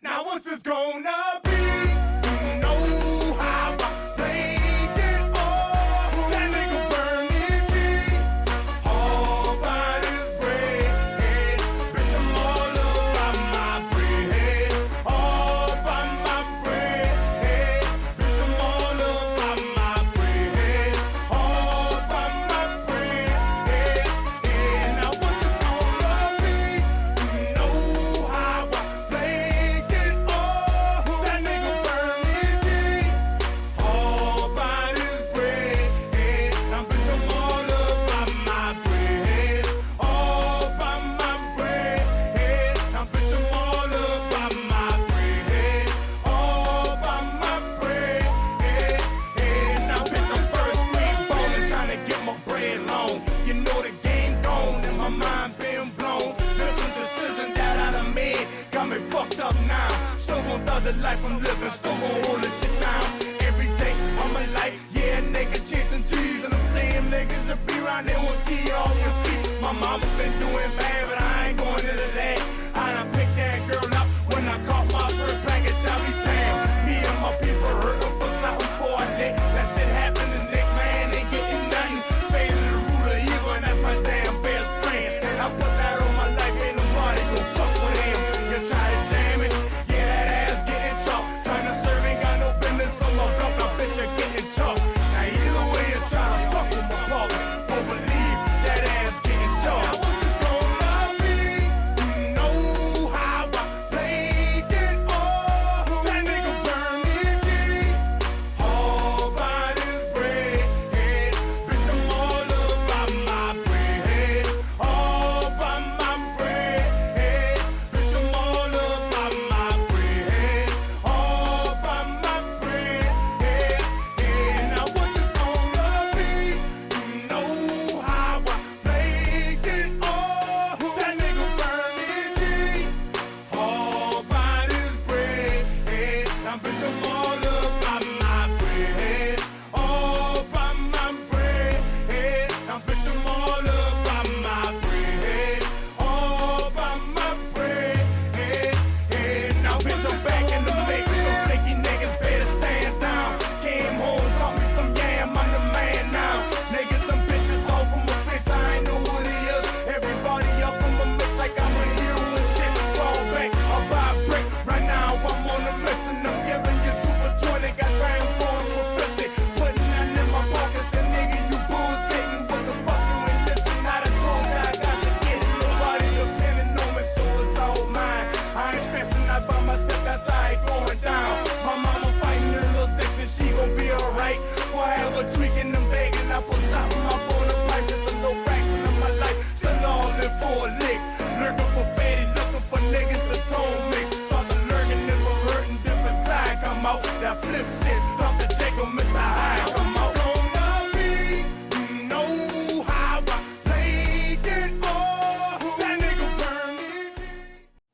Now what's this gonna be? You know how I played it all. That nigga burning G. All by his bread. Bitch, I'm all about my bread. All by my bread. Bitch, I'm all about my bread. All by my bread. Now what's this gonna be? You know how I played it all. That nigga burning G. All by his bread. Now bitch, I'm all about my bread. All by my bread. Now bitch, I'm all about my bread. All by my bread. Now bitch, I'm first green ballin', tryna get my bread long. You know the game gone and my mind been blown. Different decisions that I done made got me fucked up now. Still gon' thug the life I'm living, still gon' hold this shit down. Every day of my life, yeah, nigga chasing trees. And I'm saying niggas should be around there, won't see you off your feet. My mama been doing bad, but I ain't going into that. I done picked that girl up when I caught my first package. I be damn, me and my people hurting for something for a day. That shit happened, the next man ain't getting nothing. Faded the root of evil, and that's my damn best friend. And I put that on my life, ain't nobody gon' fuck with him. You try to jam it, yeah, that ass getting chopped. Trying to serve, ain't got no business on my block, now bitch, you're getting chopped. Now either way you try to fuck with my pockets, don't believe that ass getting chopped. Now what's this gonna be? You know how I played it all. That nigga burning G. All by his bread. Bitch, I'm all about my bread. All by my bread. Bitch, I'm all about my bread. All by my bread. Now what's this gonna be? You know how I played it all. That nigga burning G. All by his bread. Now bitch, I'm all about my bread. All by my bread. Now bitch, I'm all about my bread. All by my bread. Now bitch, I'm back in the mix. Those flaky niggas better stand down. Came home, got me some yam, I'm the man now. Niggas, some bitches all from my face, I ain't know who they is. Everybody up from my mix like I'm a hero and shit. Fall back, I'll buy a brick. Right now I'm on a mission, I'm giving you 2 for 20. Got grams going for 50. Putting that in my pockets, the nigga you bullshitting. What the fuck you ain't listen? I done told you I got to get it. Nobody depending on me, so it's all mine. I ain't stressing out by myself, that's how it going down. My mama fighting her little dicks and she gon' be alright. Before I ever tweaking and begging, I put something up on the pipe. This is no fraction of my life, still all in for a lick. Lurking for fatty, looking for niggas to tone mix. Start to lurking if I'm hurting, different side come out. That flip shit, Dr. Jacob, Mr. High come out. Gonna be, you know how I played it all. That nigga burning G.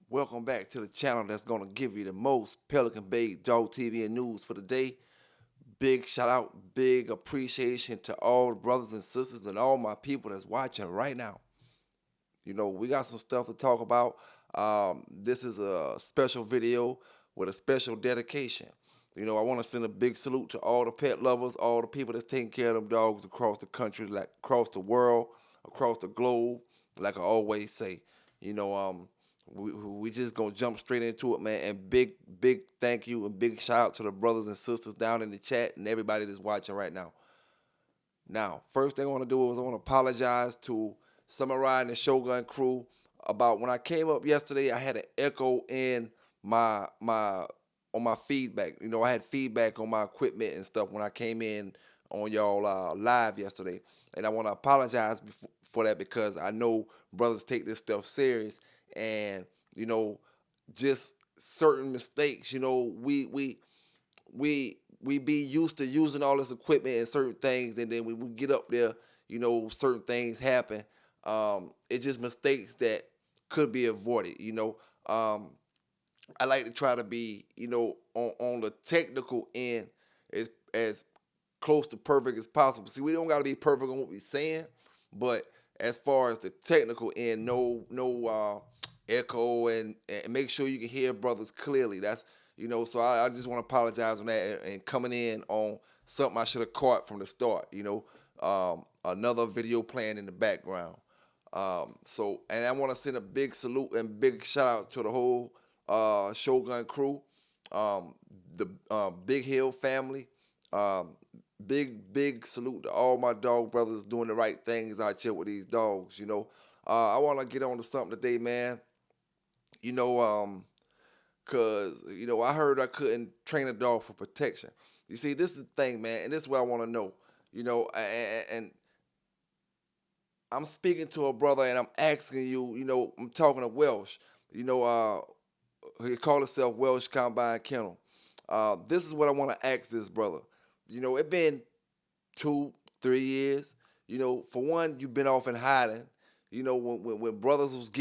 Welcome back to the channel that's going to give you the most Pelican Bay Dog TV and news for the day. Big shout out, big appreciation to all the brothers and sisters and all my people that's watching right now. You know, we got some stuff to talk about. This is a special video with a special dedication. You know, I want to send a big salute to all the pet lovers, all the people that's taking care of them dogs across the country, like across the world, across the globe, like I always say. You know, we just gonna jump straight into it, man. And big thank you and big shout out to the brothers and sisters down in the chat and everybody that's watching right now. Now, first thing I want to do is I want to apologize to Samurai and the Shogun crew about when I came up yesterday. I had an echo in my feedback. You know, I had feedback on my equipment and stuff when I came in on y'all live yesterday, and I want to apologize for that because I know brothers take this stuff serious, and you know, just certain mistakes. You know, we be used to using all this equipment and certain things, and then when we get up there, you know, certain things happen. It's just mistakes that could be avoided. You know, I like to try to be, you know, on the technical end as close to perfect as possible. See, we don't got to be perfect on what we're saying, but as far as the technical end, no echo and make sure you can hear brothers clearly. That's, so I just want to apologize on that and coming in on something I should have caught from the start. Another video playing in the background. And I want to send a big salute and big shout out to the whole Shogun crew, the Big Hill family. Big salute to all my dog brothers doing the right things out here with these dogs. I want to get on to something today, man. Cause I heard I couldn't train a dog for protection. You see, this is the thing, man, and this is what I want to know. And I'm speaking to a brother and I'm asking you, I'm talking to Welsh. He called himself Welsh Combine Kennel. This is what I want to ask this brother. It been 2-3 years. For one, you've been off in hiding. When brothers was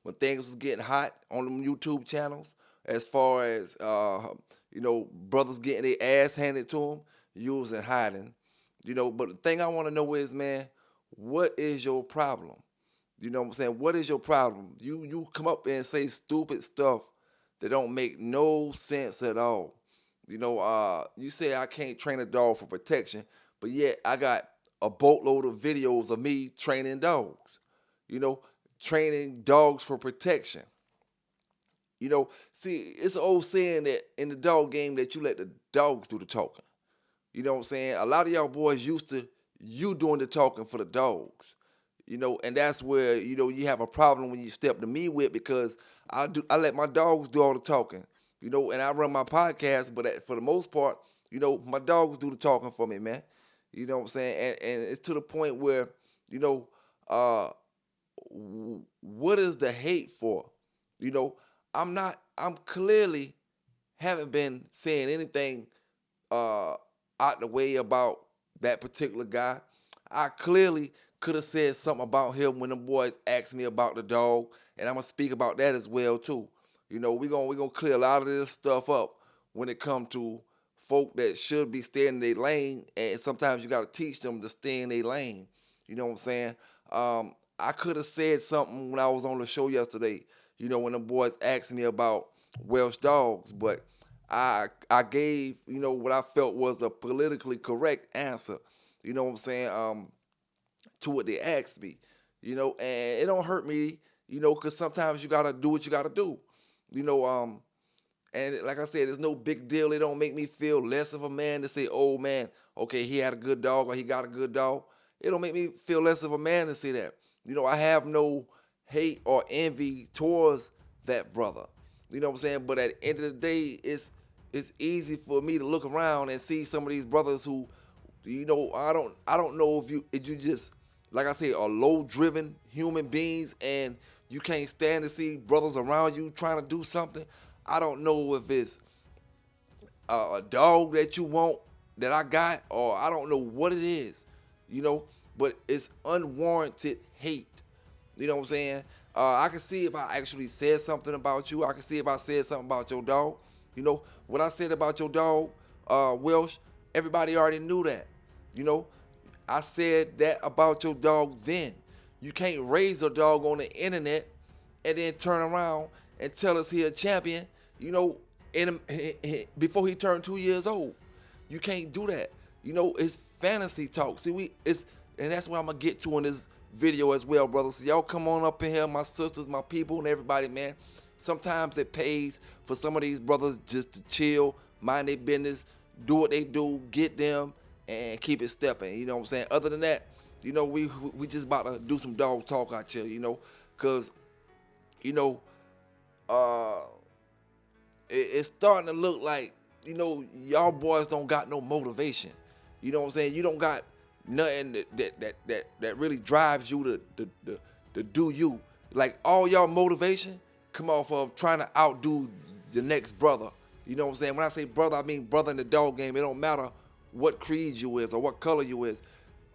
when things was getting hot on them YouTube channels, as far as brothers getting their ass handed to them, you was in hiding. But the thing I want to know is, man, what is your problem? You know what I'm saying? What is your problem? You come up and say stupid stuff that don't make no sense at all. You say I can't train a dog for protection, but yet I got a boatload of videos of me training dogs. Training dogs for protection. See, it's an old saying that in the dog game that you let the dogs do the talking. You know what I'm saying? A lot of y'all boys used to you doing the talking for the dogs. And that's where, you have a problem when you step to me with, because I let my dogs do all the talking. And I run my podcast, but for the most part, my dogs do the talking for me, man. You know what I'm saying? And it's to the point where, what is the hate for? I'm clearly haven't been saying anything out the way about that particular guy. I clearly could have said something about him when them boys asked me about the dog, and I'm gonna speak about that as well too. We're gonna clear a lot of this stuff up when it comes to folk that should be staying in their lane, and sometimes you gotta teach them to stay in their lane. You know what I'm saying? I could have said something when I was on the show yesterday, when them boys asked me about Welsh dogs, but I gave, what I felt was a politically correct answer, you know what I'm saying, to what they asked me, and it don't hurt me, because sometimes you gotta do what you gotta do, and like I said, there's no big deal. It don't make me feel less of a man to say, oh man, okay, he had a good dog or he got a good dog. It don't make me feel less of a man to say that. I have no hate or envy towards that brother. You know what I'm saying? But at the end of the day, it's easy for me to look around and see some of these brothers who, I don't know if you just, like I say, are low-driven human beings and you can't stand to see brothers around you trying to do something. I don't know if it's a dog that you want that I got, or I don't know what it is, but it's unwarranted hate. You know what I'm saying? I can see if I actually said something about you. I can see if I said something about your dog. What I said about your dog, Welsh, everybody already knew that. I said that about your dog then. You can't raise a dog on the internet and then turn around and tell us he a champion, before he turned 2 years old. You can't do that. It's fantasy talk. See, and that's what I'm gonna get to in this video as well, brothers. So y'all come on up in here, my sisters, my people, and everybody, man. Sometimes it pays for some of these brothers just to chill, mind their business, do what they do, get them, and keep it stepping. You know what I'm saying? Other than that, we just about to do some dog talk out here, because, it's starting to look like, y'all boys don't got no motivation. You know what I'm saying? You don't got nothing that really drives you to do you. Like, all y'all motivation come off of trying to outdo the next brother. You know what I'm saying? When I say brother, I mean brother in the dog game. It don't matter what creed you is or what color you is.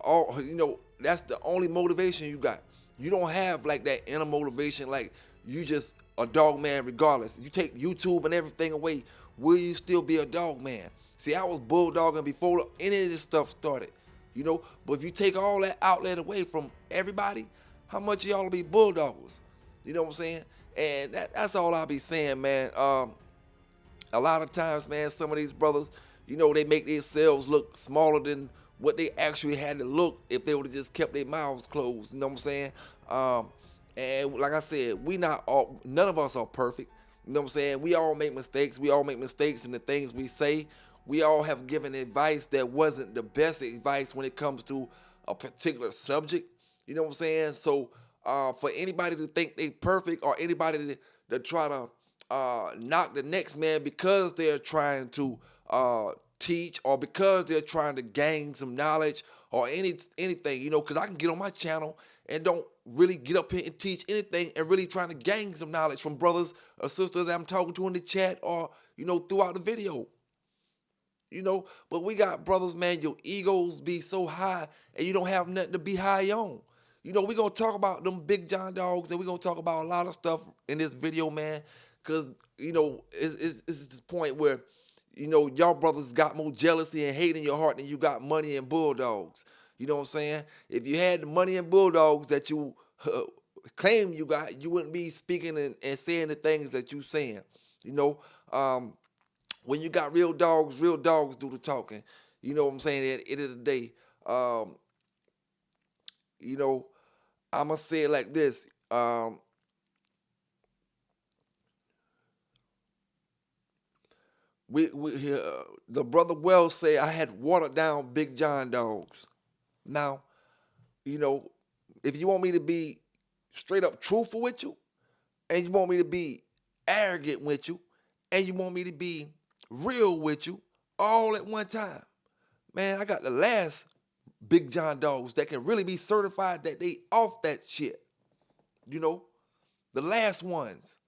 That's the only motivation you got. You don't have like that inner motivation, like you just a dog man regardless. You take YouTube and everything away, will you still be a dog man? See, I was bulldogging before any of this stuff started, But if you take all that outlet away from everybody, how much of y'all will be bulldoggers? You know what I'm saying? And that's all I'll be saying, man. A lot of times, man, some of these brothers, they make themselves look smaller than what they actually had to look if they would have just kept their mouths closed. You know what I'm saying? And like I said, none of us are perfect. You know what I'm saying? We all make mistakes. We all make mistakes in the things we say. We all have given advice that wasn't the best advice when it comes to a particular subject. You know what I'm saying? So for anybody to think they perfect, or anybody to try to knock the next man because they're trying to teach, or because they're trying to gain some knowledge, or anything, because I can get on my channel and don't really get up here and teach anything, and really trying to gain some knowledge from brothers or sisters that I'm talking to in the chat, or throughout the video. But we got brothers, man, your egos be so high and you don't have nothing to be high on. We're going to talk about them big John dogs, and we're going to talk about a lot of stuff in this video, man, because, it's this point where, y'all brothers got more jealousy and hate in your heart than you got money and bulldogs. You know what I'm saying? If you had the money and bulldogs that you claim you got, you wouldn't be speaking and saying the things that you saying. When you got real dogs do the talking. You know what I'm saying? At the end of the day, I'm going to say it like this. The brother Wells say I had watered down Big John dogs. Now, if you want me to be straight up truthful with you, and you want me to be arrogant with you, and you want me to be real with you all at one time, man, I got the last Big John dogs that can really be certified that they off that shit. The last ones.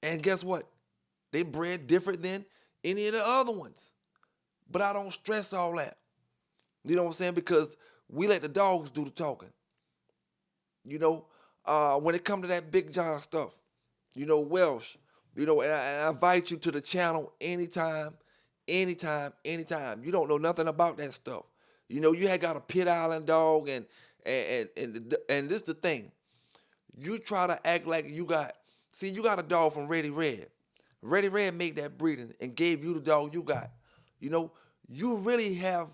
And guess what? They bred different than any of the other ones. But I don't stress all that. You know what I'm saying? Because we let the dogs do the talking. When it comes to that Big John stuff, Welsh, and I invite you to the channel anytime. You don't know nothing about that stuff. You had got a Pit Island dog, and this the thing. You try to act like you got a dog from Ready Red. Ready Red made that breeding and gave you the dog you got. You really have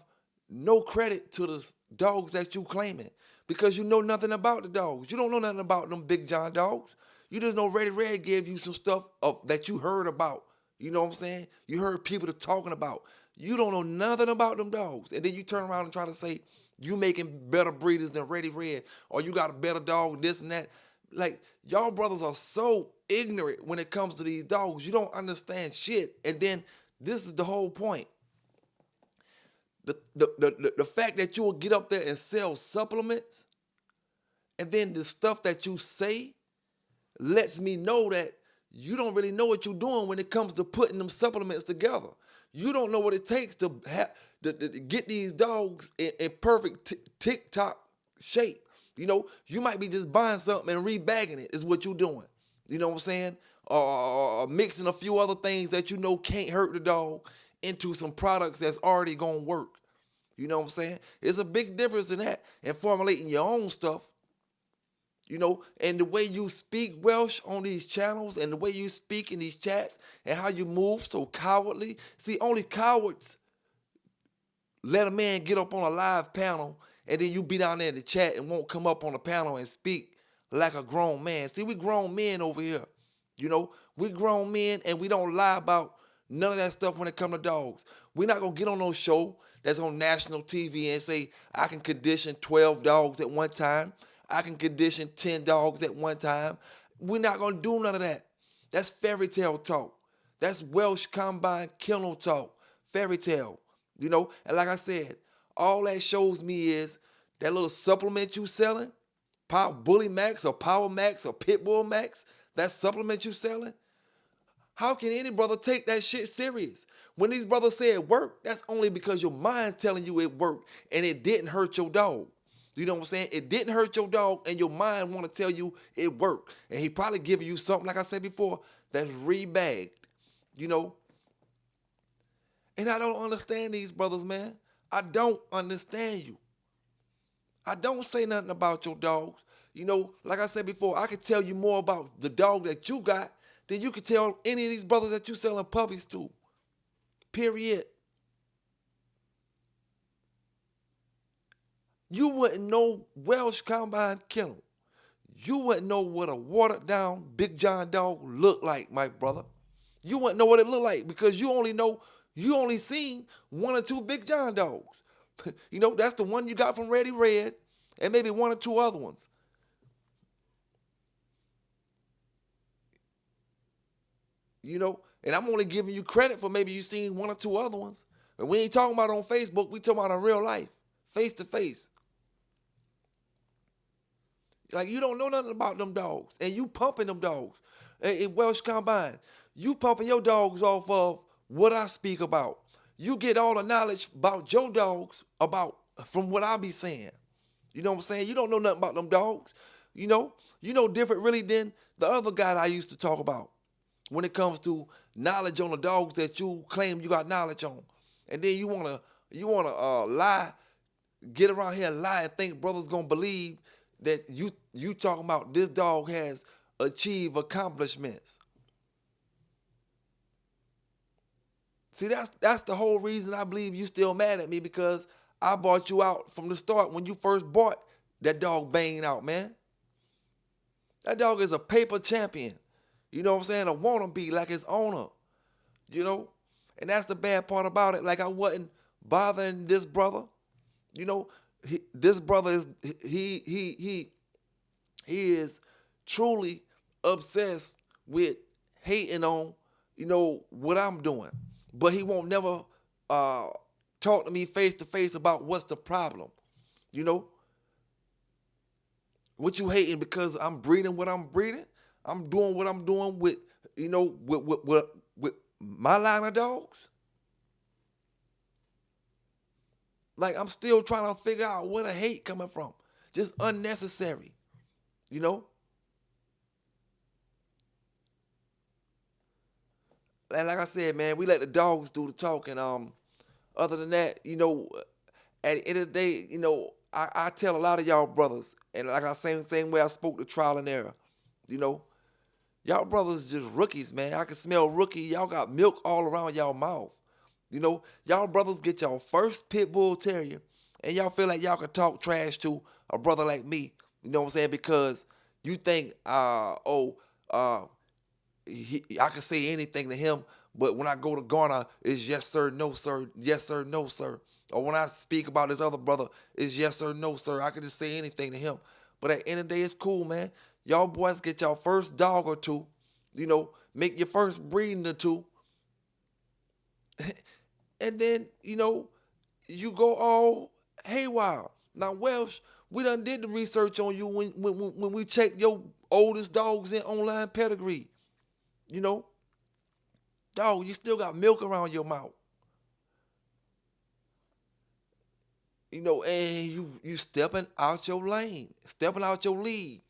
no credit to the dogs that you claiming, because you know nothing about the dogs. You don't know nothing about them Big John dogs. You just know Ready Red gave you some stuff that you heard about. You know what I'm saying? You heard people talking about. You don't know nothing about them dogs. And then you turn around and try to say you making better breeders than Ready Red, or you got a better dog, this and that. Like, y'all brothers are so ignorant when it comes to these dogs. You don't understand shit. And then this is the whole point. The fact that you will get up there and sell supplements, and then the stuff that you say lets me know that you don't really know what you're doing when it comes to putting them supplements together. You don't know what it takes to get these dogs in perfect tip-top shape. You might be just buying something and rebagging it is what you're doing. You know what I'm saying? Or mixing a few other things that can't hurt the dog into some products that's already going to work. You know what I'm saying? It's a big difference in that and formulating your own stuff. And the way you speak Welsh on these channels, and the way you speak in these chats, and how you move so cowardly. See, only cowards let a man get up on a live panel, and then you be down there in the chat and won't come up on the panel and speak like a grown man. See, we grown men over here. We grown men, and we don't lie about none of that stuff when it comes to dogs. We're not going to get on no show that's on national TV and say, I can condition 12 dogs at one time. I can condition 10 dogs at one time. We're not going to do none of that. That's fairy tale talk. That's Welsh Combine kennel talk. Fairy tale. And like I said, all that shows me is that little supplement you selling, Bully Max or Power Max or Pitbull Max, that supplement you selling. How can any brother take that shit serious? When these brothers say it worked, that's only because your mind's telling you it worked and it didn't hurt your dog. You know what I'm saying? It didn't hurt your dog, and your mind want to tell you it worked. And he probably giving you something, like I said before, that's rebagged. And I don't understand these brothers, man. I don't understand you. I don't say nothing about your dogs. Like I said before, I can tell you more about the dog that you got than you can tell any of these brothers that you selling puppies to. Period. You wouldn't know Welsh Combine Kennel. You wouldn't know what a watered down Big John dog looked like, my brother. You wouldn't know what it looked like because you only seen one or two Big John dogs. That's the one you got from Ready Red and maybe one or two other ones. And I'm only giving you credit for maybe you seen one or two other ones. And we ain't talking about on Facebook, we talking about in real life, face to face. Like, you don't know nothing about them dogs, and you pumping them dogs. In Welsh Combine, you pumping your dogs off of what I speak about. You get all the knowledge about your dogs from what I be saying. You know what I'm saying? You don't know nothing about them dogs. You know different really than the other guy that I used to talk about when it comes to knowledge on the dogs that you claim you got knowledge on. And then you wanna lie, get around here and lie and think brothers gonna believe that you talking about this dog has achieved accomplishments. See, that's the whole reason I believe you still mad at me, because I bought you out from the start when you first bought that dog banging out, man. That dog is a paper champion. You know what I'm saying? A wannabe like his owner. And that's the bad part about it. Like, I wasn't bothering this brother. This brother is he is truly obsessed with hating on what I'm doing, but he won't never talk to me face to face about what's the problem. What you hating because I'm breeding what I'm breeding? I'm doing what I'm doing with with my line of dogs. Like, I'm still trying to figure out where the hate coming from. Just unnecessary, And like I said, man, we let the dogs do the talking. Other than that, at the end of the day, I tell a lot of y'all brothers, and like I say, same way I spoke to trial and error, y'all brothers just rookies, man. I can smell rookie. Y'all got milk all around y'all mouth. Y'all brothers get y'all first pit bull terrier, and y'all feel like y'all can talk trash to a brother like me. You know what I'm saying? Because you think, I can say anything to him, but when I go to Garner, it's yes sir, no sir, yes sir, no sir. Or when I speak about this other brother, it's yes sir, no sir. I can just say anything to him. But at the end of the day, it's cool, man. Y'all boys get y'all first dog or two, make your first breeding or two. And then, you go all haywire. Now, Welsh, we done did the research on you when we checked your oldest dogs in online pedigree. Dog, you still got milk around your mouth. And you stepping out your lane, stepping out your league,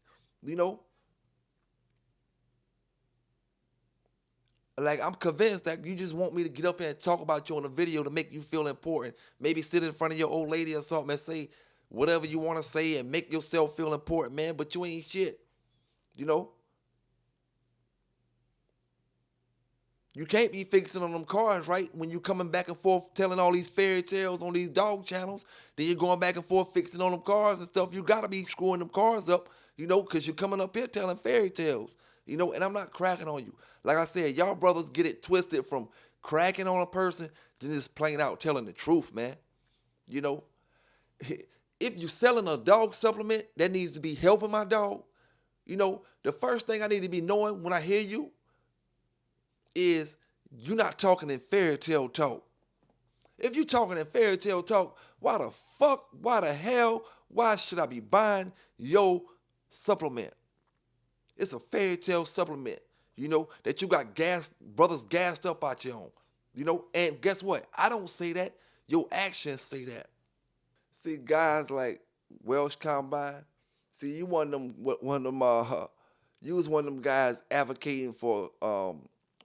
Like, I'm convinced that you just want me to get up here and talk about you on a video to make you feel important. Maybe sit in front of your old lady or something and say whatever you want to say and make yourself feel important, man. But you ain't shit. You can't be fixing on them cars, right? When you coming back and forth telling all these fairy tales on these dog channels, then you're going back and forth fixing on them cars and stuff. You got to be screwing them cars up, because you're coming up here telling fairy tales. And I'm not cracking on you. Like I said, y'all brothers get it twisted from cracking on a person to just plain out telling the truth, man. If you selling a dog supplement that needs to be helping my dog, the first thing I need to be knowing when I hear you is you're not talking in fairy tale talk. If you talking in fairy tale talk, why the hell should I be buying your supplement? It's a fairy tale supplement, that you got brothers gassed up out your own, and guess what? I don't say that. Your actions say that. See, guys like Welsh Combine, see, you was one of them guys advocating for,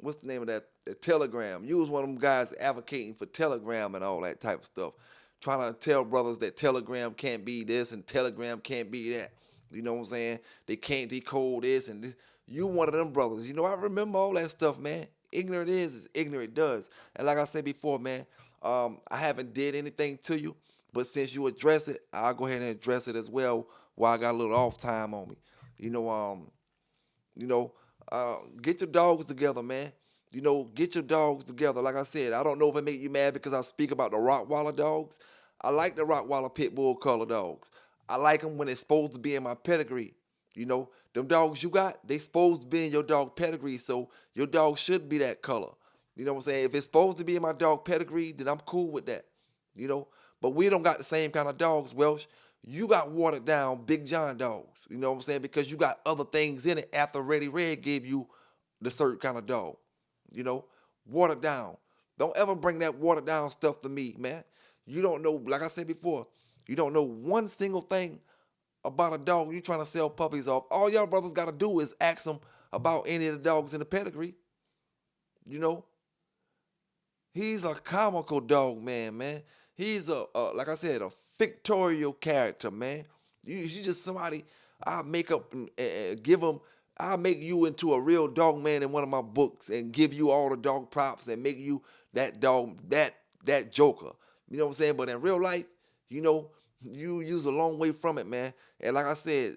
what's the name of that? The Telegram. You was one of them guys advocating for Telegram and all that type of stuff. Trying to tell brothers that Telegram can't be this and Telegram can't be that. You know what I'm saying? They can't decode this and this. You one of them brothers. You know, I remember all that stuff, man. Ignorant is as ignorant does. And like I said before, man, I haven't did anything to you, but since you address it, I'll go ahead and address it as well while I got a little off time on me. You know, you know, get your dogs together, man. You know, get your dogs together. Like I said, I don't know if it make you mad because I speak about the Rottweiler dogs. I like the Rottweiler pit bull color dogs. I like them when it's supposed to be in my pedigree. You know, them dogs you got, they supposed to be in your dog pedigree, so your dog should be that color. You know what I'm saying? If it's supposed to be in my dog pedigree, then I'm cool with that. You know, but we don't got the same kind of dogs, Welsh. You got watered down Big John dogs. You know what I'm saying? Because you got other things in it after Ready Red gave you the certain kind of dog. You know, watered down. Don't ever bring that watered down stuff to me, man. You don't know, like I said before, you don't know one single thing about a dog you trying to sell puppies off. All y'all brothers got to do is ask them about any of the dogs in the pedigree. You know, he's a comical dog, man. He's like I said, a fictorial character, man. You just somebody I make up and give him. I'll make you into a real dog man in one of my books and give you all the dog props and make you that dog, that joker. You know what I'm saying? But in real life, you know, you use a long way from it, man. And like I said,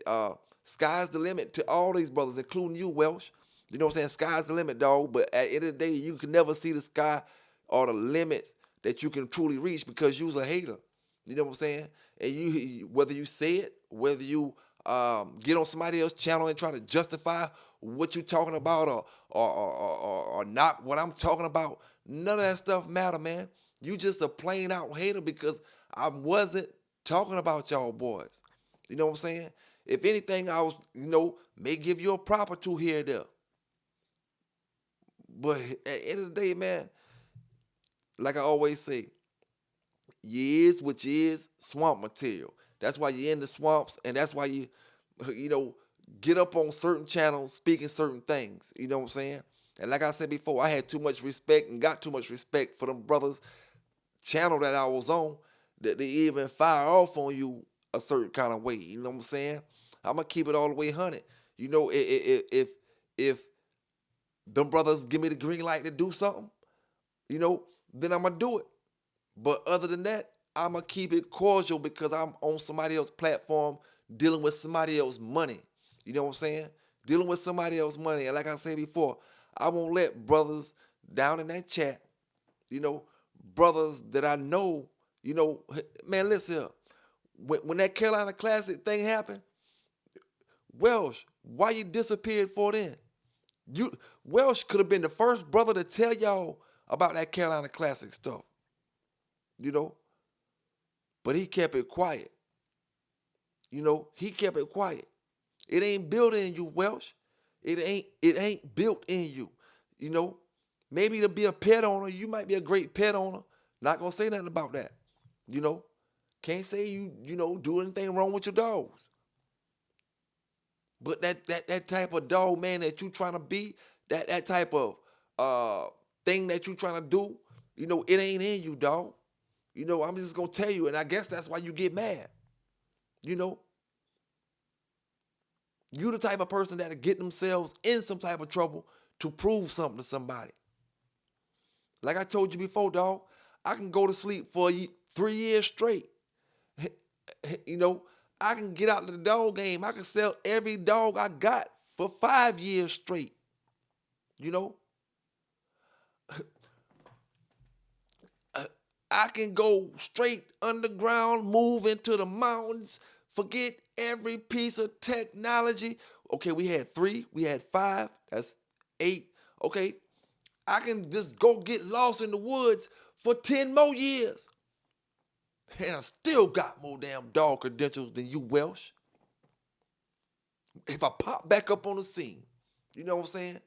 sky's the limit to all these brothers, including you, Welsh. You know what I'm saying? Sky's the limit, dog. But at the end of the day, you can never see the sky or the limits that you can truly reach because you's a hater. You know what I'm saying? And you, whether you say it, whether you get on somebody else's channel and try to justify what you're talking about or not what I'm talking about, none of that stuff matter, man. You just a plain out hater because I wasn't talking about y'all boys. You know what I'm saying? If anything, I was, may give you a prop or two here and there. But at the end of the day, man, like I always say, you is what you is, swamp material. That's why you're in the swamps, and that's why you get up on certain channels speaking certain things. You know what I'm saying? And like I said before, I had too much respect and got too much respect for them brothers' channel that I was on that they even fire off on you a certain kind of way. You know what I'm saying? I'm gonna keep it all the way 100. You know, if them brothers give me the green light to do something, then I'm gonna do it. But other than that, I'm going to keep it cordial because I'm on somebody else's platform dealing with somebody else's money. You know what I'm saying? Dealing with somebody else's money. And like I said before, I won't let brothers down in that chat, brothers that I know, man, listen here. When that Carolina Classic thing happened, Welsh, why you disappeared for then? Welsh could have been the first brother to tell y'all about that Carolina Classic stuff. But he kept it quiet. He kept it quiet. It ain't built in you, Welsh. It ain't built in you. Maybe to be a pet owner, you might be a great pet owner. Not gonna say nothing about that. Can't say you do anything wrong with your dogs. But that type of dog man that you trying to be, that type of thing that you trying to do, it ain't in you, dog. I'm just going to tell you, and I guess that's why you get mad. You the type of person that'll get themselves in some type of trouble to prove something to somebody. Like I told you before, dog, I can go to sleep for 3 years straight. I can get out of the dog game. I can sell every dog I got for 5 years straight. I can go straight underground, move into the mountains, forget every piece of technology. Okay, we had 3, we had 5, that's 8. Okay, I can just go get lost in the woods for 10 more years. And I still got more damn dog credentials than you, Welsh. If I pop back up on the scene, you know what I'm saying?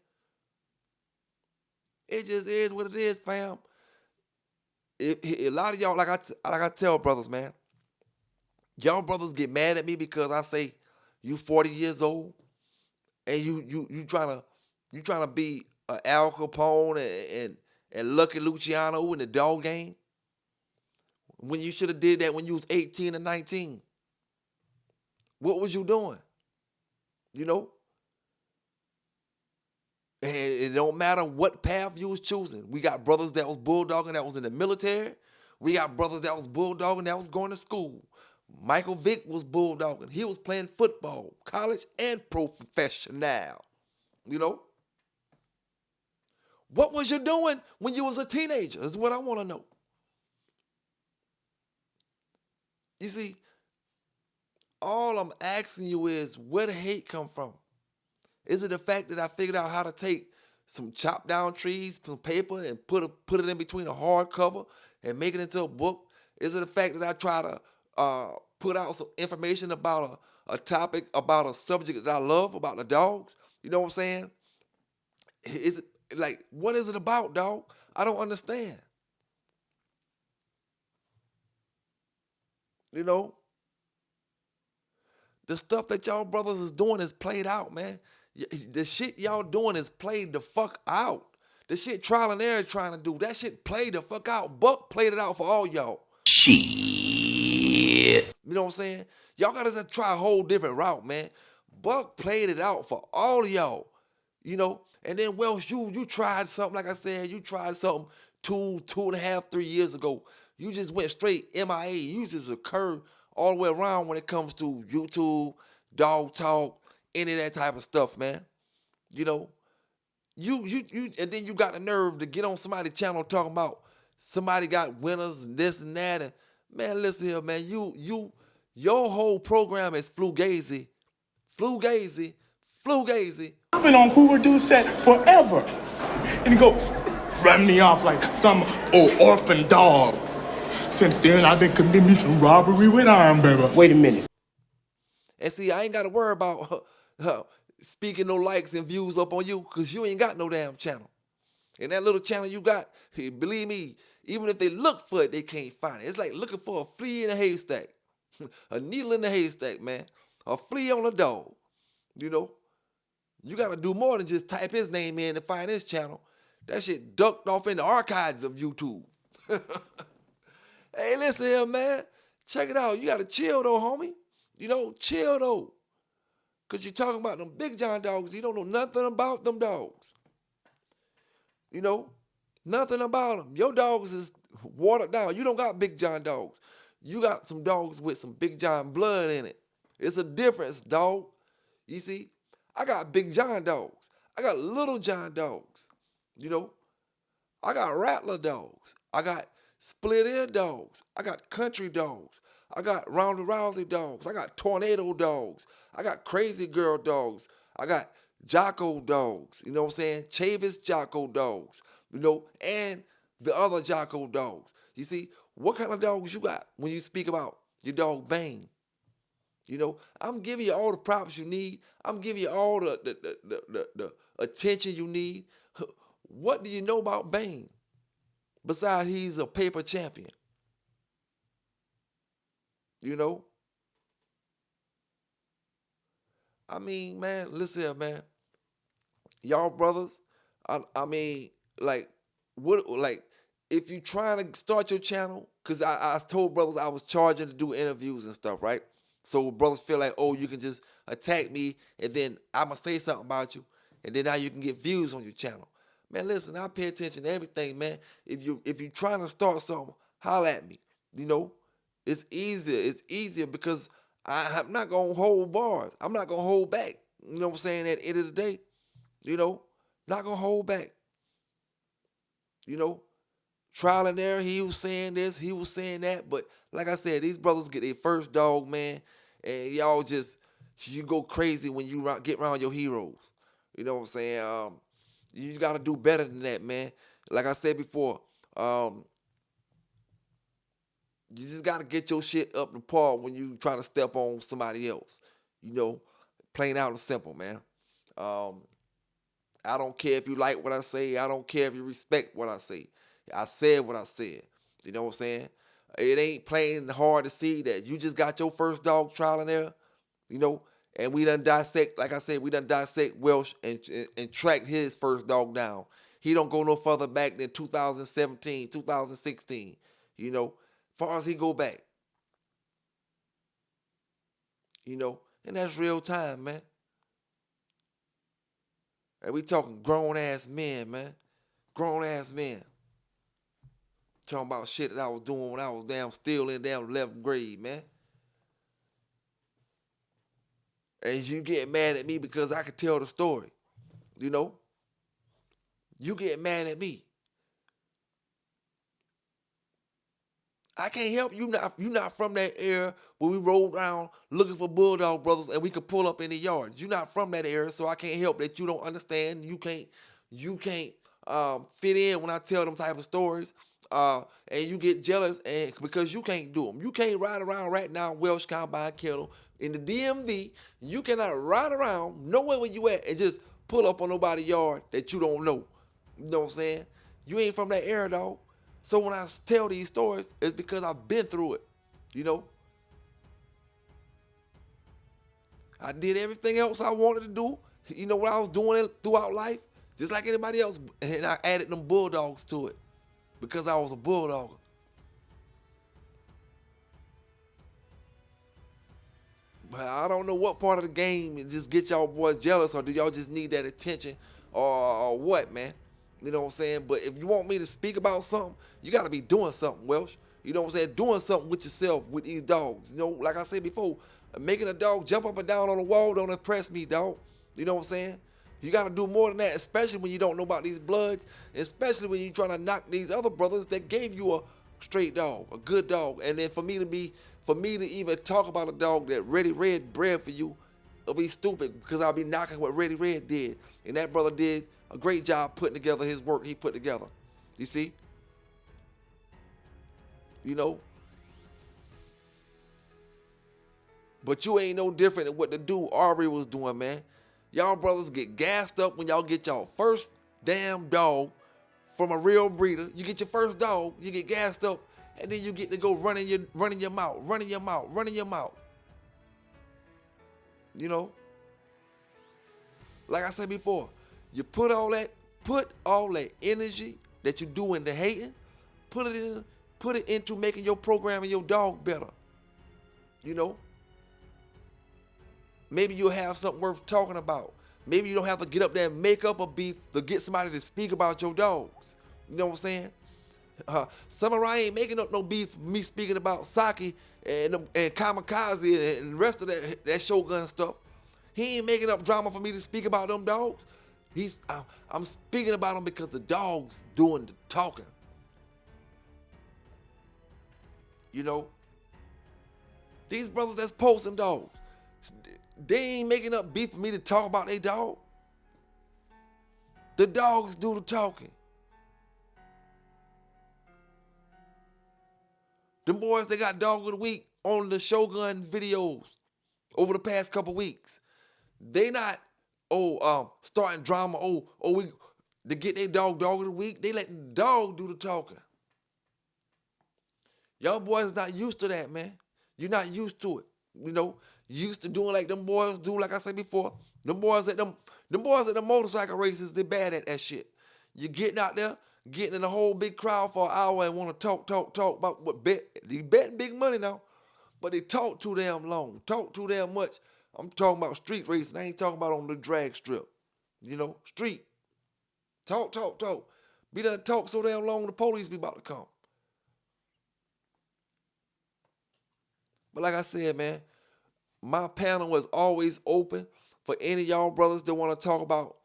It just is what it is, fam. A lot of y'all, like I tell brothers, man, y'all brothers get mad at me because I say you 40 years old and you trying to be Al Capone and Lucky Luciano in the dog game when you should have did that when you was 18 or 19. What was you doing? you know. And it don't matter what path you was choosing. We got brothers that was bulldogging that was in the military. We got brothers that was bulldogging that was going to school. Michael Vick was bulldogging. He was playing football, college and professional. You know? What was you doing when you was a teenager? Is what I want to know. You see, all I'm asking you is where the hate come from? Is it the fact that I figured out how to take some chopped down trees, some paper, and put it in between a hardcover and make it into a book? Is it the fact that I try to put out some information about a topic, about a subject that I love, about the dogs? You know what I'm saying? Is it like, what is it about, dog? I don't understand. You know, the stuff that y'all brothers is doing is played out, man. The shit y'all doing is played the fuck out. The shit trial and error trying to do, that shit played the fuck out. Buck played it out for all y'all. Shit. You know what I'm saying? Y'all gotta just try a whole different route, man. Buck played it out for all of y'all. You know, and then Welsh, you tried something, like I said, you tried something 2.5, 3 years ago. You just went straight MIA. You just occurred all the way around when it comes to YouTube, dog talk, any of that type of stuff, man. You know, you and then you got the nerve to get on somebody's channel talking about somebody got winners and this and that. And man, listen here, man. Your whole program is fugazi, fugazi, fugazi. I've been on Hoover Doo set forever. And he go run me off like some old orphan dog. Since then, I've been committing me some robbery with iron, baby. Wait a minute. And see, I ain't got to worry about speaking no likes and views up on you because you ain't got no damn channel. And that little channel you got, hey, believe me, even if they look for it, they can't find it. It's like looking for a flea in a haystack. A needle in the haystack, man. A flea on a dog. You know? You got to do more than just type his name in to find his channel. That shit ducked off in the archives of YouTube. Hey, listen here, man. Check it out. You got to chill, though, homie. You know, chill, though. Because you're talking about them Big John dogs. You don't know nothing about them dogs. You know, nothing about them. Your dogs is watered down. You don't got Big John dogs. You got some dogs with some Big John blood in it. It's a difference, dog. You see, I got Big John dogs. I got Little John dogs. You know, I got Rattler dogs. I got split ear dogs. I got country dogs. I got Ronda Rousey dogs. I got tornado dogs. I got crazy girl dogs. I got Jocko dogs. You know what I'm saying? Chavis Jocko dogs. You know, and the other Jocko dogs. You see, what kind of dogs you got when you speak about your dog Bane? You know, I'm giving you all the props you need. I'm giving you all the attention you need. What do you know about Bane? Besides, he's a paper champion. You know? I mean, man, listen here, man. Y'all brothers, I mean, like, what, like, if you trying to start your channel, because I told brothers I was charging to do interviews and stuff, right? So brothers feel like, oh, you can just attack me, and then I'm going to say something about you, and then now you can get views on your channel. Man, listen, I pay attention to everything, man. If you're trying to start something, holler at me. You know, it's easier. It's easier because I'm not gonna hold bars. I'm not gonna hold back. You know what I'm saying? At the end of the day, you know, not gonna hold back. You know, trial and error. He was saying this, he was saying that, but like I said, these brothers get their first dog, man, and y'all just you go crazy when you get around your heroes. You know what I'm saying? You got to do better than that, man. Like I said before, you just got to get your shit up to par when you trying to step on somebody else. You know, plain out and simple, man. I don't care if you like what I say. I don't care if you respect what I say. I said what I said. You know what I'm saying? It ain't plain and hard to see that you just got your first dog trial and error, you know, and we done dissect, like I said, we done dissect Welsh and tracked his first dog down. He don't go no further back than 2017, 2016, you know, far as he go back. You know, and that's real time, man. And we talking grown-ass men, man. Grown-ass men. Talking about shit that I was doing when I was still in 11th grade, man. And you get mad at me because I can tell the story. You know? You get mad at me. I can't help you. You not from that era where we rolled around looking for Bulldog brothers and we could pull up in the yard. You not from that era, so I can't help that you don't understand. You can't fit in when I tell them type of stories. And you get jealous and because you can't do them. You can't ride around right now Welsh Combine Kennel in the DMV. You cannot ride around nowhere where you at and just pull up on nobody's yard that you don't know. You know what I'm saying? You ain't from that era, dog. So when I tell these stories, it's because I've been through it, you know. I did everything else I wanted to do. You know what I was doing throughout life? Just like anybody else. And I added them bulldogs to it because I was a bulldog. But I don't know what part of the game just get y'all boys jealous, or do y'all just need that attention or what, man? You know what I'm saying? But if you want me to speak about something, you got to be doing something, Welsh. You know what I'm saying? Doing something with yourself, with these dogs. You know, like I said before, making a dog jump up and down on the wall don't impress me, dog. You know what I'm saying? You got to do more than that, especially when you don't know about these bloods, especially when you're trying to knock these other brothers that gave you a straight dog, a good dog. And then for me to even talk about a dog that Reddy Red bred for you, it'll be stupid because I'll be knocking what Reddy Red did. And that brother did a great job putting together his work he put together. You see? You know? But you ain't no different than what the dude Aubrey was doing, man. Y'all brothers get gassed up when y'all get y'all first damn dog from a real breeder. You get your first dog, you get gassed up, and then you get to go running your mouth. You know? Like I said before, you put all that energy that you do into hating, put it into making your program and your dog better. You know? Maybe you'll have something worth talking about. Maybe you don't have to get up there and make up a beef to get somebody to speak about your dogs. You know what I'm saying? Samurai ain't making up no beef for me speaking about Saki and Kamikaze and the rest of that Shogun stuff. He ain't making up drama for me to speak about them dogs. I'm speaking about them because the dog's doing the talking. You know? These brothers that's posting dogs, they ain't making up beef for me to talk about their dog. The dogs do the talking. Them boys, they got dog of the week on the Shogun videos over the past couple weeks. They not, starting drama, to get their dog of the week. They letting the dog do the talking. Y'all boys not used to that, man. You're not used to it. You know, you used to doing like them boys do, like I said before. Them boys at the motorcycle races, they bad at that shit. You getting out there, getting in a whole big crowd for an hour and want to talk about what bet. They betting big money now, but they talk too damn long, talk too damn much. I'm talking about street racing. I ain't talking about on the drag strip. You know, street. Talk. Be done talk so damn long the police be about to come. But like I said, man, my panel was always open for any of y'all brothers that want to talk about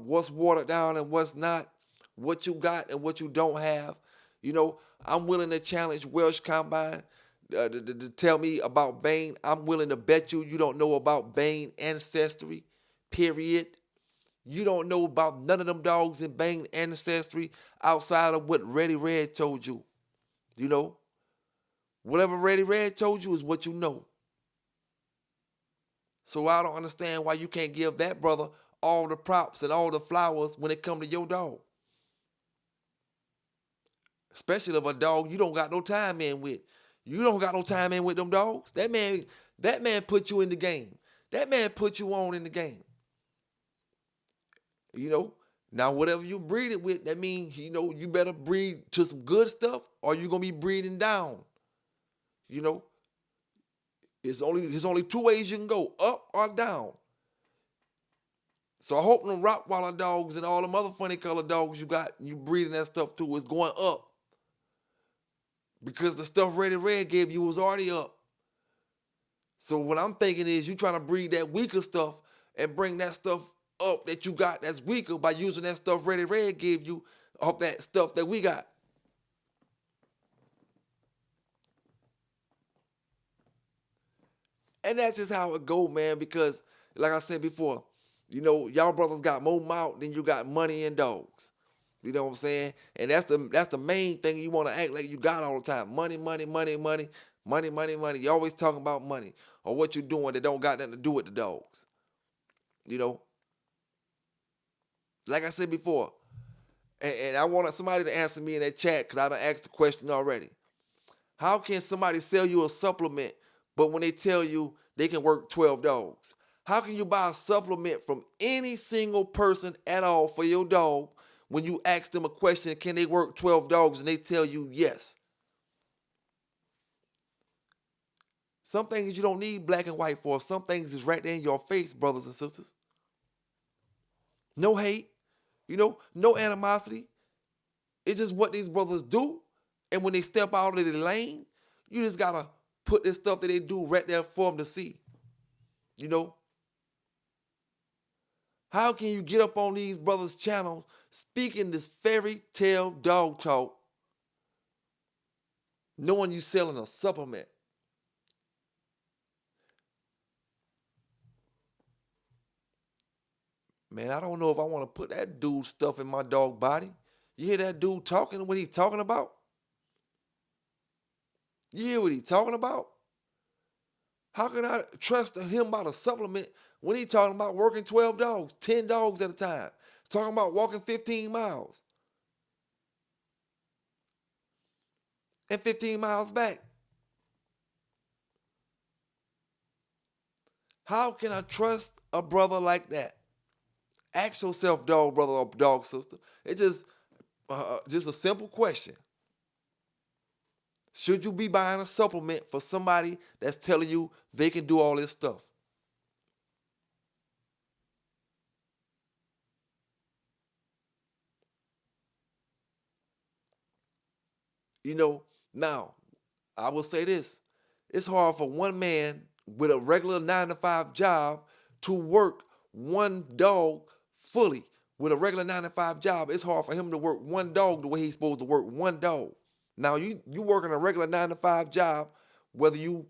what's watered down and what's not, what you got and what you don't have. You know, I'm willing to challenge Welsh Combine to tell me about Bane. I'm willing to bet you don't know about Bane ancestry, period. You don't know about none of them dogs in Bane ancestry outside of what Reddy Red told you. You know, whatever Reddy Red told you is what you know. So I don't understand why you can't give that brother all the props and all the flowers when it come to your dog. Especially if a dog you don't got no time in with. You don't got no time in with them dogs. That man put you in the game. That man put you on in the game. You know, now whatever you breed it with, that means, you know, you better breed to some good stuff or you're going to be breeding down. You know, there's only two ways you can go, up or down. So I hope them Rottweiler dogs and all them other funny colored dogs you got, you breeding that stuff too, is going up. Because the stuff Ready Red gave you was already up. So what I'm thinking is you trying to breed that weaker stuff and bring that stuff up that you got that's weaker by using that stuff Ready Red gave you off that stuff that we got. And that's just how it go, man, because like I said before, y'all brothers got more mouth than you got money and dogs. You know what I'm saying? And that's the main thing you want to act like you got all the time. Money, money, money, money, money, money, money. You always talking about money or what you doing that don't got nothing to do with the dogs. Like I said before, and I wanted somebody to answer me in that chat because I done asked the question already. How can somebody sell you a supplement, but when they tell you they can work 12 dogs? How can you buy a supplement from any single person at all for your dog when you ask them a question, can they work 12 dogs, and they tell you yes? Some things you don't need black and white for. Some things is right there in your face, brothers and sisters. No hate, no animosity. It's just what these brothers do. And when they step out of the lane, you just got to put this stuff that they do right there for them to see. How can you get up on these brothers' channels speaking this fairy tale dog talk knowing you selling a supplement? Man, I don't know if I want to put that dude's stuff in my dog body. You hear that dude talking, what he talking about? You hear what he talking about? How can I trust him about a supplement when he talking about working 12 dogs, 10 dogs at a time, talking about walking 15 miles and 15 miles back? How can I trust a brother like that? Ask yourself, dog brother or dog sister. It's just a simple question. Should you be buying a supplement for somebody that's telling you they can do all this stuff? Now, I will say this. It's hard for one man with a regular 9-to-5 job to work one dog fully. With a regular 9-to-5 job, it's hard for him to work one dog the way he's supposed to work one dog. Now, you working a regular 9-to-5 job, whether you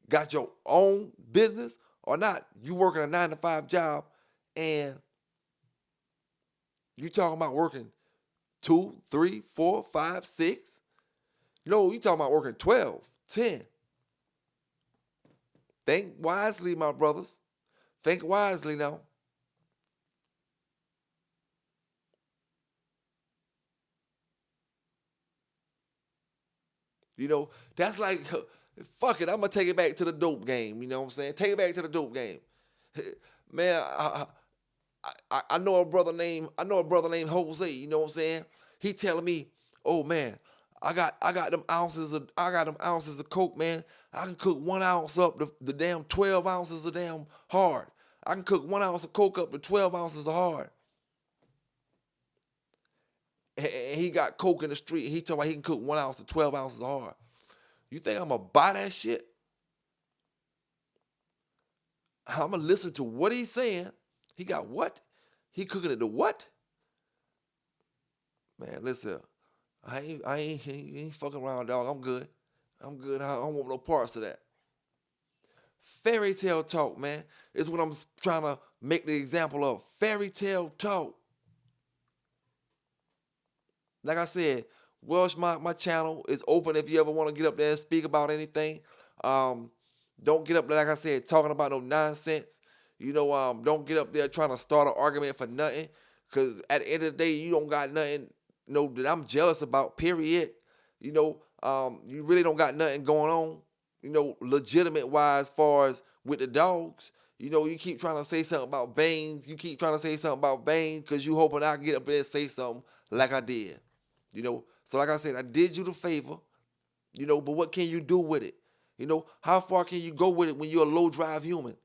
got your own business or not, you working a 9-to-5 job, and you talking about working 2, 3, 4, 5, 6. No, you talking about working 12, 10. Think wisely, my brothers. Think wisely now. That's like, fuck it, I'm going to take it back to the dope game. You know what I'm saying? Take it back to the dope game. Man, I know a brother named Jose, you know what I'm saying? He telling me, oh man, I got them ounces of coke, man. I can cook 1 ounce up the damn 12 ounces of damn hard. I can cook 1 ounce of coke up to 12 ounces of hard. And he got coke in the street. And he talking about he can cook 1 ounce to 12 ounces of hard. You think I'm gonna buy that shit? I'm gonna listen to what he's saying. He got what? He cooking it to what? Man, listen. I ain't fucking around, dog. I'm good. I don't want no parts of that. Fairy tale talk, man, is what I'm trying to make the example of. Fairy tale talk. Like I said, Welsh, my channel is open if you ever want to get up there and speak about anything. Don't get up there, like I said, talking about no nonsense. Don't get up there trying to start an argument for nothing. Because at the end of the day, you don't got nothing that I'm jealous about, period. You really don't got nothing going on, legitimate wise far as with the dogs. You keep trying to say something about veins. You keep trying to say something about veins because you hoping I can get up there and say something like I did. So like I said, I did you the favor, but what can you do with it? How far can you go with it when you're a low drive human?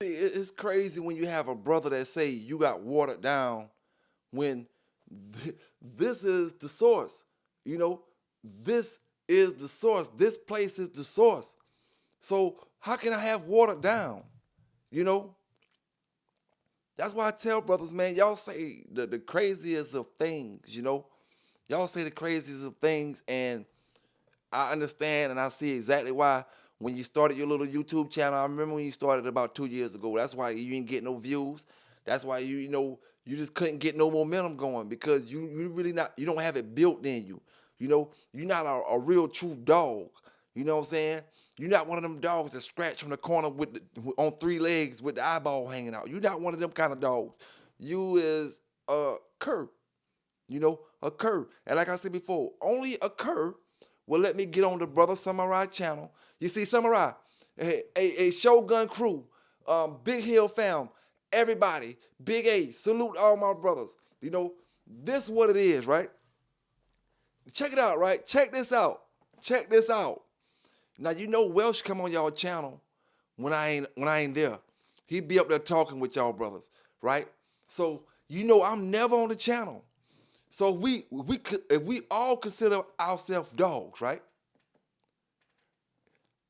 It's crazy when you have a brother that say you got watered down when this is the source. You know, this is the source. This place is the source. So how can I have watered down? You know, that's why I tell brothers, man, y'all say the craziest of things, you know. Y'all say the craziest of things, and I understand and I see exactly why when you started your little YouTube channel. I remember when you started about 2 years ago. That's why you didn't get no views. That's why you know you just couldn't get no momentum going because you really not, you don't have it built in you. You know, you're not a real true dog. You know what I'm saying? You're not one of them dogs that scratch from the corner with on three legs with the eyeball hanging out. You're not one of them kind of dogs. You is a cur. You know, a cur. And like I said before, only a cur will let me get on the Brother Samurai channel. You see, Samurai, a Shogun crew, Big Hill fam, everybody, Big A, salute all my brothers. You know, this is what it is, right? Check it out, right? Check this out. Check this out. Now you know Welsh come on y'all channel when I ain't there. He be up there talking with y'all brothers, right? So you know I'm never on the channel. So if we all consider ourselves dogs, right?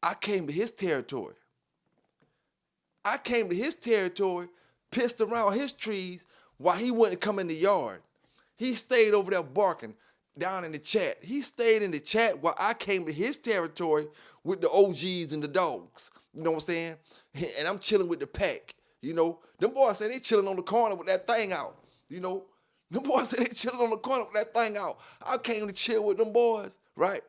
I came to his territory. I came to his territory, pissed around his trees while he wouldn't come in the yard. He stayed over there barking down in the chat. He stayed in the chat while I came to his territory with the OGs and the dogs. You know what I'm saying? And I'm chilling with the pack. You know, them boys say they chilling on the corner with that thing out. You know, them boys say they chilling on the corner with that thing out. I came to chill with them boys, right?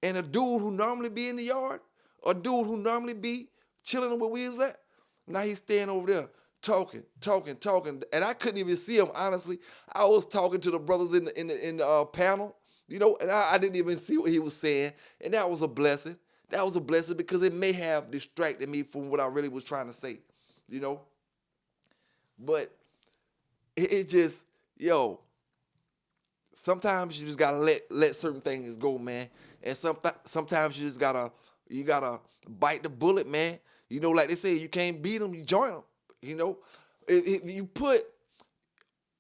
And a dude who normally be in the yard, a dude who normally be chilling where we was at, now he's staying over there talking. And I couldn't even see him, honestly. I was talking to the brothers in the panel, you know, and I didn't even see what he was saying. And that was a blessing. That was a blessing because it may have distracted me from what I really was trying to say, you know. But it just, yo, sometimes you just gotta let certain things go, man. And sometimes you just gotta bite the bullet, man. You know, like they say, you can't beat them, you join them. You know, if you put,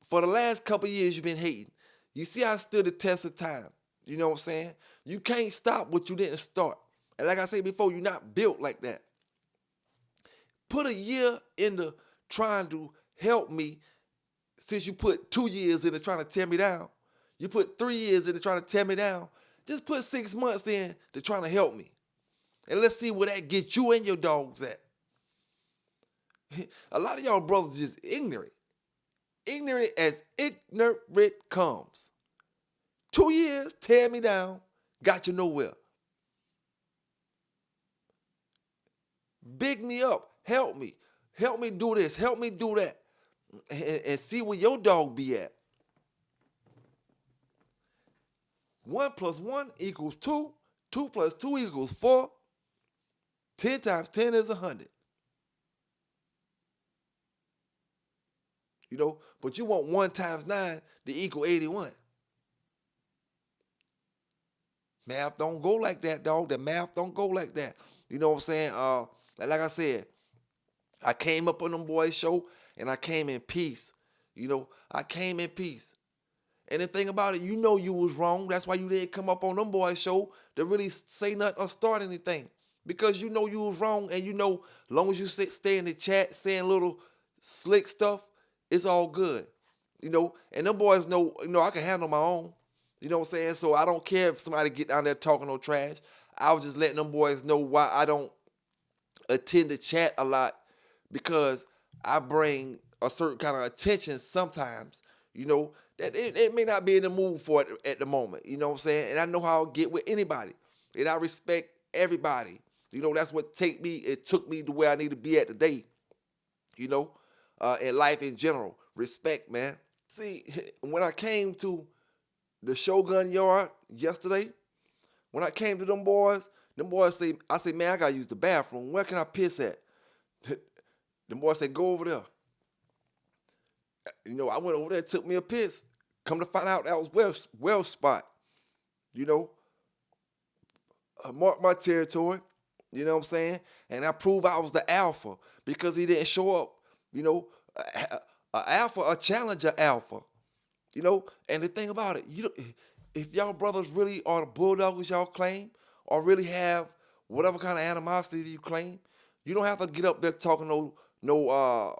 for the last couple of years you've been hating, you see I stood the test of time. You know what I'm saying? You can't stop what you didn't start. And like I said before, you're not built like that. Put a year into trying to help me since you put 2 years into trying to tear me down. You put 3 years into trying to tear me down. Just put 6 months in to trying to help me. And let's see where that gets you and your dogs at. A lot of y'all brothers just ignorant. Ignorant as ignorant comes. 2 years, tear me down, got you nowhere. Big me up, help me do this, help me do that, and see where your dog be at. 1 + 1 = 2. 2 + 2 = 4. 10 × 10 is 100. You know, but you want 1 × 9 to equal 81. Math don't go like that, dog. The math don't go like that. You know what I'm saying? Like I said, I came up on them boys' show and I came in peace. You know, I came in peace. And the thing about it, you know you was wrong. That's why you didn't come up on them boys' show to really say nothing or start anything. Because you know you was wrong, and you know, as long as you stay in the chat saying little slick stuff, it's all good. You know, and them boys know, you know, I can handle my own. You know what I'm saying? So I don't care if somebody get down there talking no trash. I was just letting them boys know why I don't attend the chat a lot, because I bring a certain kind of attention sometimes, you know, that it may not be in the mood for it at the moment. You know what I'm saying? And I know how I get with anybody. And I respect everybody. You know, that's what took me to where I need to be at today. You know, in life in general. Respect, man. See, when I came to the Shogun yard yesterday, when I came to them boys say, I say, man, I gotta use the bathroom. Where can I piss at? Them boys say, go over there. You know, I went over there, took me a piss. Come to find out that was Welsh spot. You know, I marked my territory. You know what I'm saying? And I proved I was the alpha because he didn't show up. You know, a alpha, a challenger alpha. You know, and the thing about it, if y'all brothers really are the bulldogs y'all claim, or really have whatever kind of animosity you claim, you don't have to get up there talking no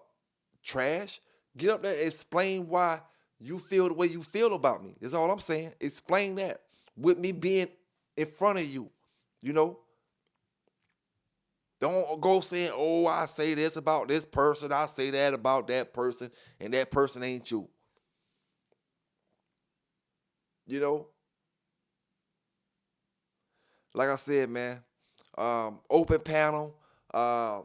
trash. Get up there and explain why you feel the way you feel about me. Is all I'm saying. Explain that with me being in front of you. You know, don't go saying, oh, I say this about this person, I say that about that person, and that person ain't you. You know, like I said, man, open panel. Uh,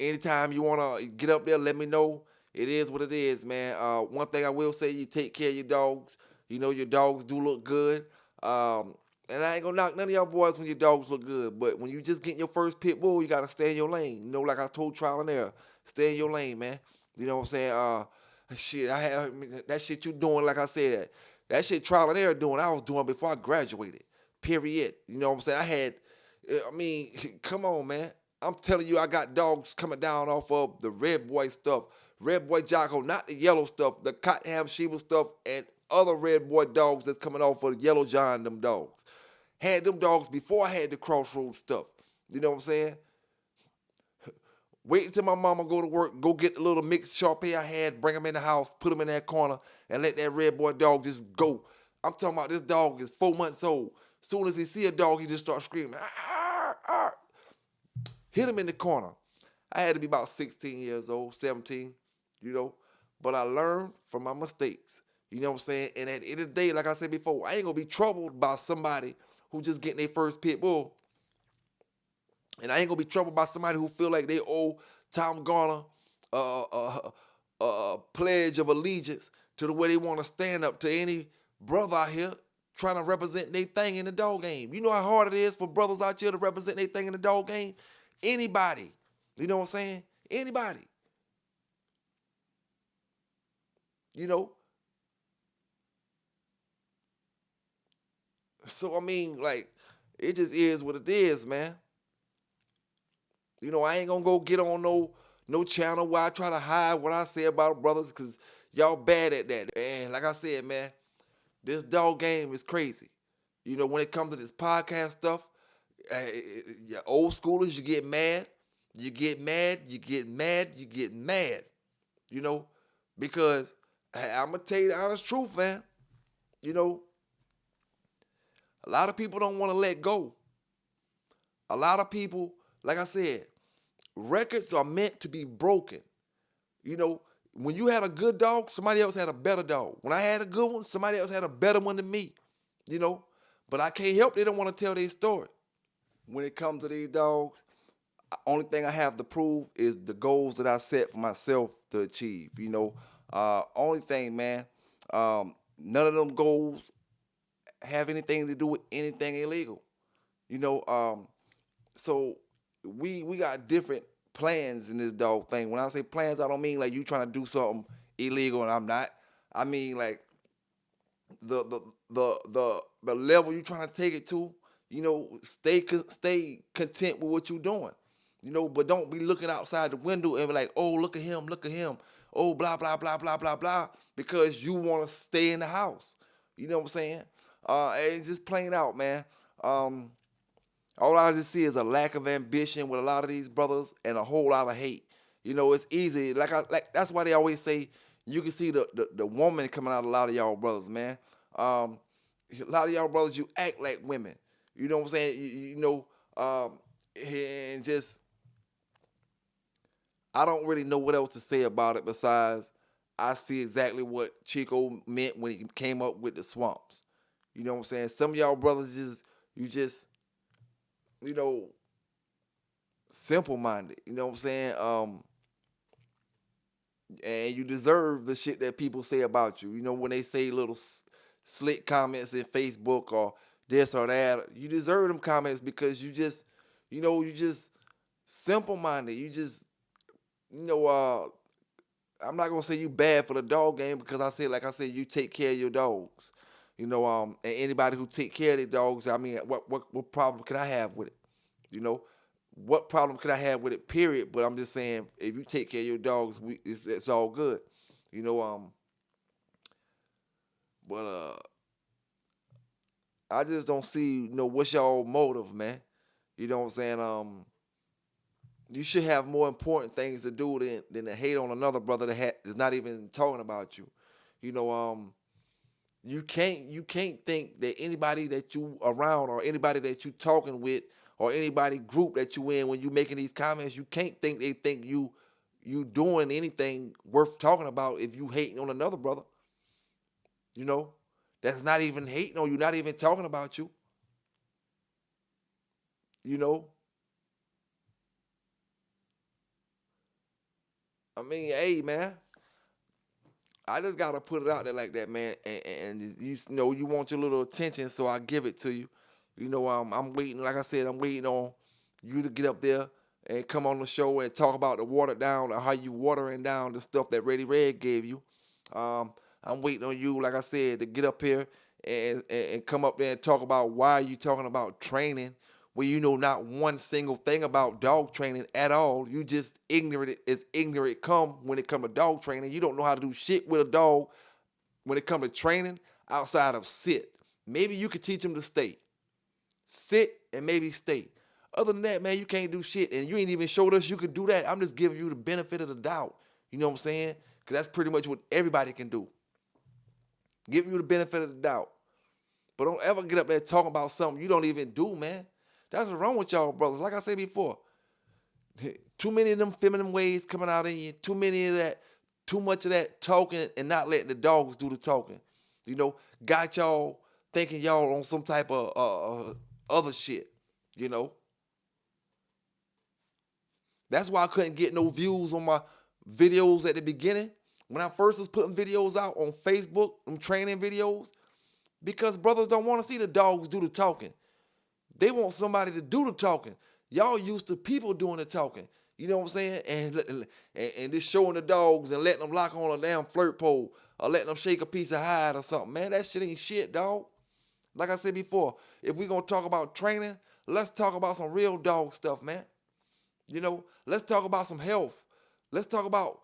Anytime you want to get up there, let me know. It is what it is, man. One thing I will say, you take care of your dogs. You know, your dogs do look good. And I ain't going to knock none of y'all boys when your dogs look good. But when you just getting your first pit bull, you got to stay in your lane. You know, like I told Trial and Error, stay in your lane, man. You know what I'm saying? Shit, that shit you doing, like I said, that shit Trial and Error doing, I was doing before I graduated. Period. You know what I'm saying? Come on, man. I'm telling you, I got dogs coming down off of the Red Boy stuff, Red Boy Jocko, not the yellow stuff, the Cottonham Sheba stuff, and other Red Boy dogs that's coming off of the Yellow John, them dogs. Had them dogs before I had the Crossroads stuff. You know what I'm saying? Wait until my mama go to work, go get the little mixed Sharpie I had, bring them in the house, put them in that corner, and let that Red Boy dog just go. I'm talking about this dog is 4 months old. Soon as he see a dog, he just start screaming. Arr, arr. Hit him in the corner. I had to be about 16 years old, 17, you know. But I learned from my mistakes. You know what I'm saying? And at the end of the day, like I said before, I ain't going to be troubled by somebody who just getting their first pit bull. And I ain't going to be troubled by somebody who feel like they owe Tom Garner a pledge of allegiance to the way they want to stand up to any brother out here trying to represent their thing in the dog game. You know how hard it is for brothers out here to represent their thing in the dog game? Anybody. You know what I'm saying? Anybody. You know? So, I mean, like, it just is what it is, man. You know, I ain't gonna go get on no channel where I try to hide what I say about brothers because y'all bad at that. And like I said, man, this dog game is crazy. You know, when it comes to this podcast stuff, your old schoolers, you get mad. You get mad, you get mad, you get mad. You know, because I'm going to tell you the honest truth, man. You know, a lot of people don't want to let go. A lot of people, like I said, records are meant to be broken. You know, when you had a good dog, somebody else had a better dog. When I had a good one, somebody else had a better one than me. You know, but I can't help they don't want to tell their story. When it comes to these dogs, only thing I have to prove is the goals that I set for myself to achieve. You know, only thing, man, none of them goals have anything to do with anything illegal. You know, so we got different plans in this dog thing. When I say plans, I don't mean like you trying to do something illegal and I'm not. I mean like the level you trying to take it to. You know, stay content with what you're doing. You know, but don't be looking outside the window and be like, oh, look at him. Oh, blah, blah, blah, blah, blah, blah, because you want to stay in the house. You know what I'm saying? And just plain out, man. All I just see is a lack of ambition with a lot of these brothers and a whole lot of hate. You know, it's easy. Like that's why they always say you can see the woman coming out of a lot of y'all brothers, man. A lot of y'all brothers, you act like women. You know what I'm saying? You know, and just I don't really know what else to say about it besides I see exactly what Chico meant when he came up with the swamps. You know what I'm saying? Some of y'all brothers you know, simple-minded. You know what I'm saying? And you deserve the shit that people say about you. You know, when they say little slick comments in Facebook or this or that, you deserve them comments because you just simple-minded. You just, I'm not gonna say you bad for the dog game because like I said, you take care of your dogs. You know, and anybody who take care of their dogs, I mean, what problem can I have with it? You know, what problem could I have with it? Period. But I'm just saying, if you take care of your dogs, it's all good. You know, but I just don't see, what's y'all motive, man. You know what I'm saying? You should have more important things to do than to hate on another brother that's not even talking about you. You know, you can't think that anybody that you around or anybody that you talking with or anybody group that you in when you making these comments, you can't think they think you doing anything worth talking about if you hating on another brother. You know, that's not even hating on you, not even talking about you. You know, I mean, hey man, I just gotta put it out there like that, man. And you know you want your little attention, so I give it to you. You know, I'm waiting. Like I said, I'm waiting on you to get up there and come on the show and talk about the watered down or how you watering down the stuff that Ready Red gave you. I'm waiting on you, like I said, to get up here and come up there and talk about why you talking about training when you know not one single thing about dog training at all. You just ignorant as ignorant come when it come to dog training. You don't know how to do shit with a dog when it come to training outside of sit. Maybe you could teach him to stay. Sit and maybe stay. Other than that, man, you can't do shit. And you ain't even showed us you could do that. I'm just giving you the benefit of the doubt. You know what I'm saying? Because that's pretty much what everybody can do. Giving you the benefit of the doubt. But don't ever get up there talking about something you don't even do, man. That's what's wrong with y'all, brothers. Like I said before, too many of them feminine ways coming out in you. Too much of that talking and not letting the dogs do the talking. You know, got y'all thinking y'all on some type of other shit. You know, that's why I couldn't get no views on my videos at the beginning when I first was putting videos out on Facebook, them training videos, because brothers don't want to see the dogs do the talking. They want somebody to do the talking. Y'all used to people doing the talking. You know what I'm saying? And just showing the dogs and letting them lock on a damn flirt pole or letting them shake a piece of hide or something. Man, that shit ain't shit, dog. Like I said before, if we going to talk about training, let's talk about some real dog stuff, man. You know, let's talk about some health. Let's talk about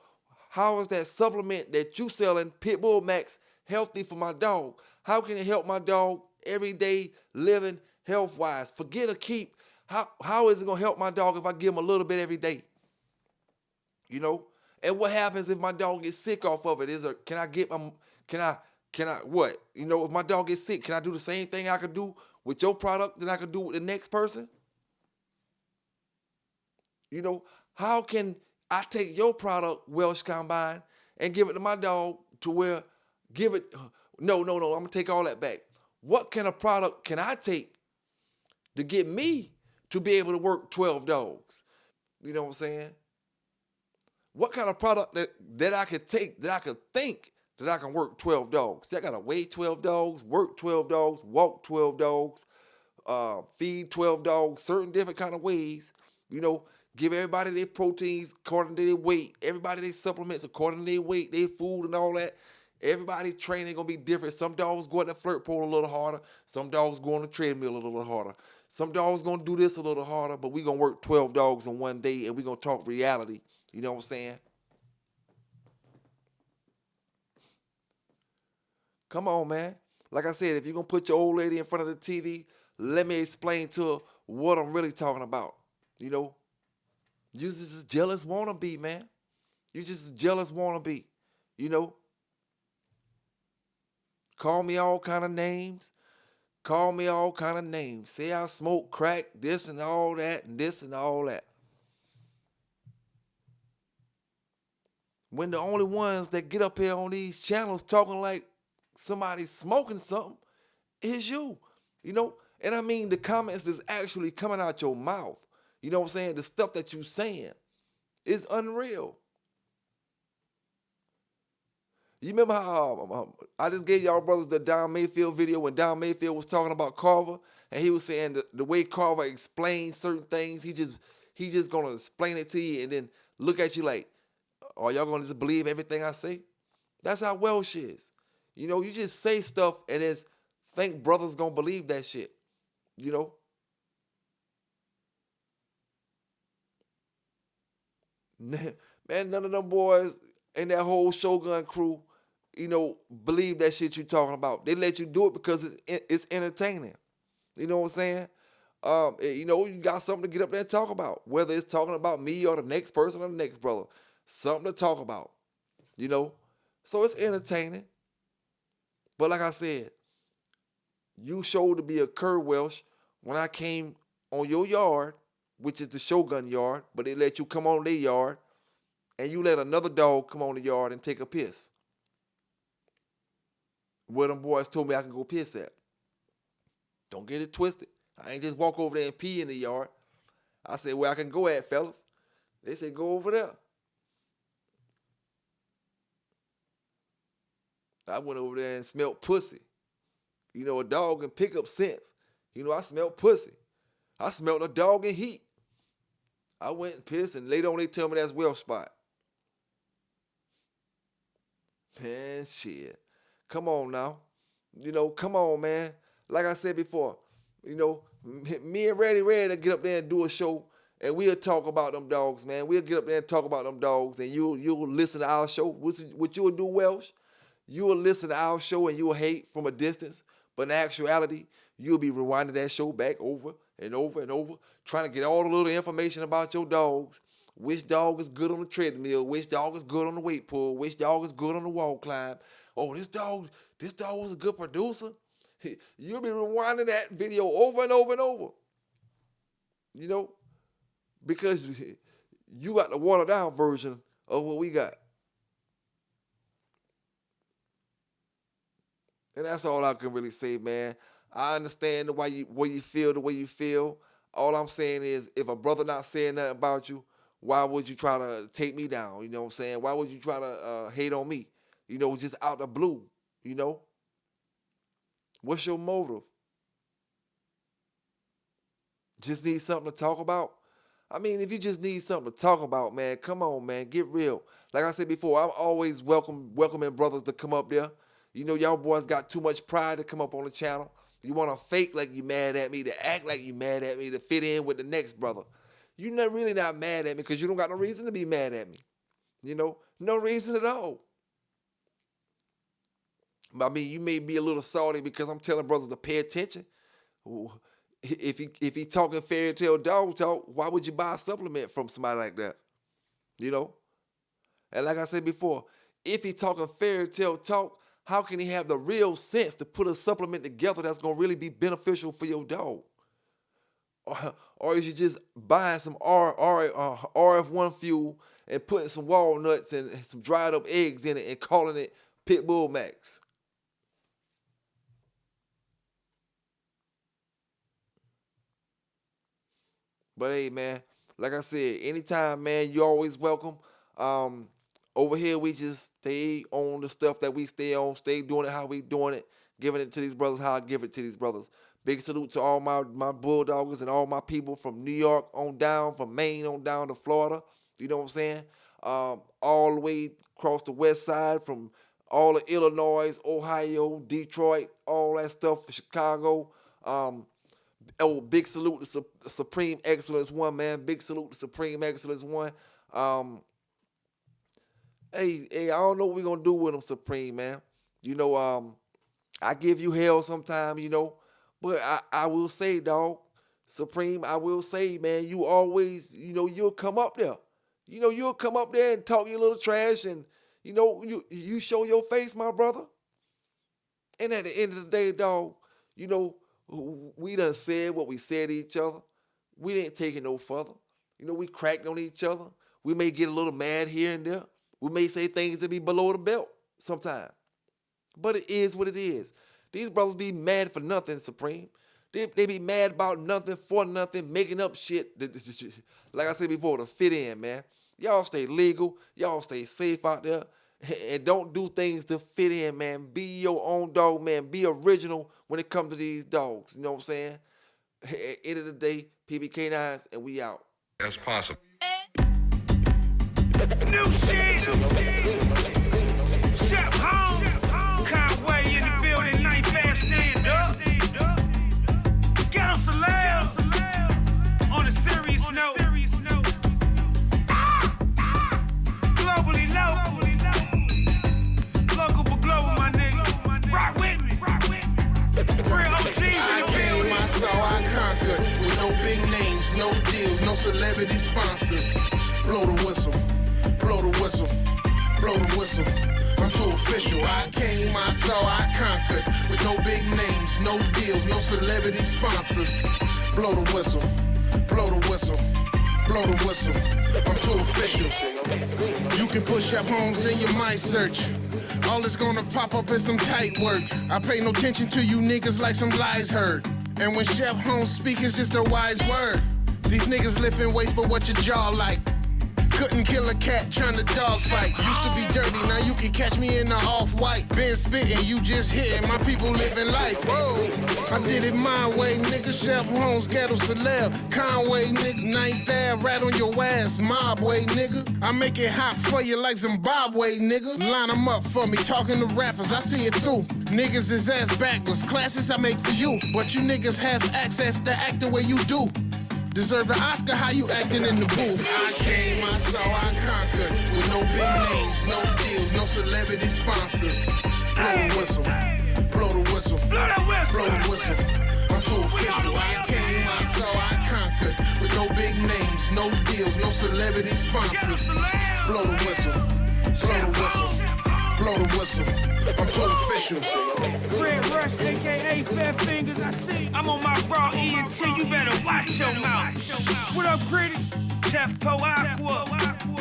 how is that supplement that you selling, Pitbull Max, healthy for my dog? How can it help my dog every day living health-wise? Forget a keep. How is it gonna help my dog if I give him a little bit every day? You know? And what happens if my dog gets sick off of it? Can I what? You know, if my dog gets sick, can I do the same thing I could do with your product that I could do with the next person? You know, how can I take your product, Welsh Combine, and give it to my dog to where no, I'm gonna take all that back. What kind of product can I take to get me to be able to work 12 dogs? You know what I'm saying? What kind of product that I could take, that I could think that I can work 12 dogs? I gotta weigh 12 dogs, work 12 dogs, walk 12 dogs, feed 12 dogs, certain different kind of ways. You know, give everybody their proteins according to their weight, everybody their supplements according to their weight, their food and all that. Everybody training gonna be different. Some dogs go at the flirt pole a little harder. Some dogs go on the treadmill a little harder. Some dogs gonna do this a little harder, but we gonna work 12 dogs in one day and we gonna talk reality. You know what I'm saying? Come on, man. Like I said, if you're gonna put your old lady in front of the TV, let me explain to her what I'm really talking about. You know, you just a jealous wannabe, man. You just a jealous wannabe. You know, call me all kind of names. Call me all kind of names. Say I smoke crack, this and all that, and this and all that. When the only ones that get up here on these channels talking like somebody's smoking something is you. You know? And I mean the comments that's actually coming out your mouth. You know what I'm saying? The stuff that you saying is unreal. You remember how I just gave y'all brothers the Don Mayfield video when Don Mayfield was talking about Carver, and he was saying the way Carver explains certain things, he just gonna explain it to you and then look at you like, are y'all gonna just believe everything I say? That's how Welsh is. You know, you just say stuff and then think brothers gonna believe that shit. You know? Man, none of them boys and that whole Shogun crew, believe that shit you talking about. They let you do it because it's entertaining. You know what I'm saying? You got something to get up there and talk about, whether it's talking about me or the next person or the next brother. Something to talk about, So it's entertaining. But like I said, you showed to be a cur Welsh when I came on your yard, which is the Shogun yard, but they let you come on their yard, and you let another dog come on the yard and take a piss. Where them boys told me I can go piss at. Don't get it twisted. I ain't just walk over there and pee in the yard. I said, where I can go at, fellas. They said, go over there. I went over there and smelled pussy. A dog can pick up scents. I smelled pussy. I smelled a dog in heat. I went and pissed, and later on they tell me that's Welsh spot. Man, shit. Come on now. Come on, man. Like I said before, me and Ready to get up there and do a show, and we'll talk about them dogs, man. We'll get up there and talk about them dogs, and you'll listen to our show. What you'll do, Welsh, you will listen to our show and you will hate from a distance, but in actuality, you'll be rewinding that show back over and over and over, trying to get all the little information about your dogs. Which dog is good on the treadmill, which dog is good on the weight pull, which dog is good on the wall climb. Oh, this dog was a good producer. You'll be rewinding that video over and over and over. Because you got the watered down version of what we got. And that's all I can really say, man. I understand the way you feel the way you feel. All I'm saying is, if a brother not saying nothing about you, why would you try to take me down? You know what I'm saying? Why would you try to hate on me? Just out the blue, What's your motive? Just need something to talk about? I mean, if you just need something to talk about, man, come on, man, get real. Like I said before, I'm always welcoming brothers to come up there. Y'all boys got too much pride to come up on the channel. You want to fake like you mad at me, to act like you mad at me, to fit in with the next brother. You're not really not mad at me because you don't got no reason to be mad at me. No reason at all. I mean, you may be a little salty because I'm telling brothers to pay attention. If he talking fairy tale dog talk, why would you buy a supplement from somebody like that? And like I said before, if he talking fairy tale talk, how can he have the real sense to put a supplement together that's going to really be beneficial for your dog? Or is you just buying some RF1 fuel and putting some walnuts and some dried up eggs in it and calling it Pitbull Max? But hey, man, like I said, anytime, man, you're always welcome. Over here, we just stay on the stuff that we stay on, stay doing it how we doing it, giving it to these brothers how I give it to these brothers. Big salute to all my bulldoggers and all my people from New York on down, from Maine on down to Florida. You know what I'm saying? All the way across the west side, from all of Illinois, Ohio, Detroit, all that stuff, Chicago. Big salute to Supreme Excellence 1, man. Big salute to Supreme Excellence 1. Hey, I don't know what we're going to do with them, Supreme, man. I give you hell sometime, but I will say, dog, Supreme, I will say, man, you always, you'll come up there. You'll come up there and talk your little trash and, you show your face, my brother. And at the end of the day, dog, we done said what we said to each other. We didn't take it no further. We cracked on each other. We may get a little mad here and there. We may say things that be below the belt sometimes. But it is what it is. These brothers be mad for nothing, Supreme. They be mad about nothing, for nothing, making up shit. Like I said before, to fit in, man. Y'all stay legal. Y'all stay safe out there. And don't do things to fit in, man. Be your own dog, man. Be original when it comes to these dogs. You know what I'm saying? At the end of the day, K9s, and we out. As possible. New shit. Shep home. Conway in the building. Night fast stand up. Get us a laugh. On a serious note. saw, I conquered. With no big names, no deals, no celebrity sponsors. Blow the whistle, blow the whistle, blow the whistle. I'm too official. I came, I saw, I conquered. With no big names, no deals, no celebrity sponsors. Blow the whistle, blow the whistle, blow the whistle. I'm too official. You can push up homes in your my search. All that's gonna pop up is some tight work. I pay no attention to you niggas like some lies heard. And when Chef Holmes speak, it's just a wise word. These niggas lifting weights, but what your jaw like? Couldn't kill a cat trying to dogfight. Used to be dirty, now you can catch me in the off-white. Been spitting, you just hitting, my people living life. Whoa, I did it my way, nigga. Chef Holmes, ghetto celeb. Conway, nigga, 9th Ave, right on your ass. Mob way, nigga. I make it hot for you like Zimbabwe, nigga. Line them up for me, talking to rappers, I see it through. Niggas is ass backwards, classes I make for you. But you niggas have access to act the way you do. Deserve the Oscar, how you acting in the booth. I came, I saw, I conquered. With no big names, no deals, no celebrity sponsors. Blow the whistle, blow the whistle, blow the whistle. I'm too official. I came, I saw, I conquered. With no big names, no deals, no celebrity sponsors. Blow the whistle, blow the whistle, blow the whistle. I'm too official. Red Rush, aka Fat Fingers, I see. I'm on my raw ENT, you better watch your mouth. What up, Critic? Chef Po Aqua.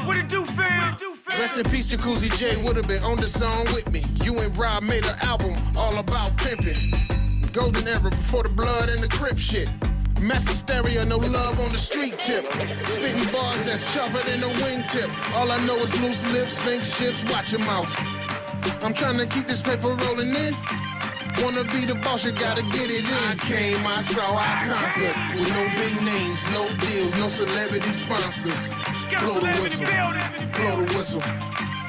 What it do, fam? Rest in peace, Jacuzzi J would've been on the song with me. You and Rob made an album all about pimping. Golden era before the blood and the Crip shit. Mass hysteria, no love on the street tip. Spitting bars that's sharper than a wingtip. All I know is loose lips, sink ships, watch your mouth. I'm trying to keep this paper rolling in. Wanna be the boss, you gotta get it in. I came, I saw, I conquered. With no big names, no deals, no celebrity sponsors. Blow the whistle, blow the whistle,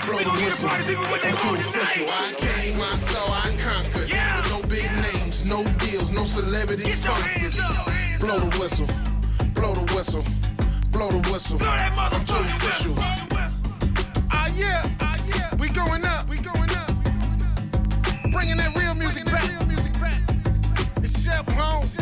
blow the whistle. I'm too official. I came, I saw, I conquered. With no big names, no deals, no celebrity sponsors. Blow the whistle, blow the whistle, blow the whistle. I'm too official. Ah yeah, we going up, we going up. Bringing that real music back. It's Chef Holmes.